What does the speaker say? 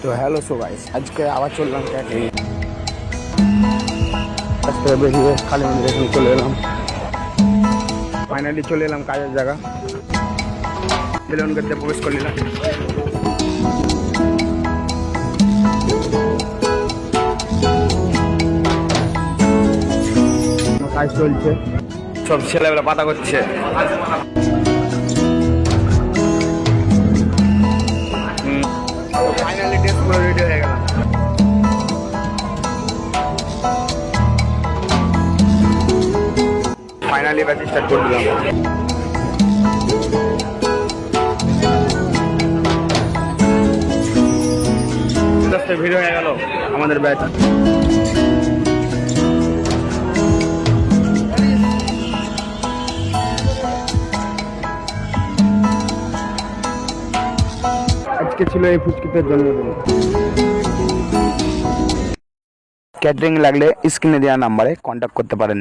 তো hello so guys, আজকে আবার চললাম ক্যাটারিং। আজকে বেরিয়ে কালী মন্দিরে এখানে চলে এলাম। ফাইনালি চলে এলাম কাজের জায়গা। বেলুন গেটে প্রবেশ করে নিলাম। কাজ চলছে, সব ছেলেবেলা পাতা করছে। ফাইনালি ড্রেস পুরো রেডি হয়ে গেলাম। ফাইনালি ব্যাচ স্টার্ট করে দিলাম। ভিড় হয়ে গেল আমাদের ব্যাচ। আজকে ছিল এই ফুচকিতের জন্মদিন। ক্যাটারিং লাগলে স্ক্রিনে দেওয়া নাম্বারে কন্ট্যাক্ট করতে পারেন।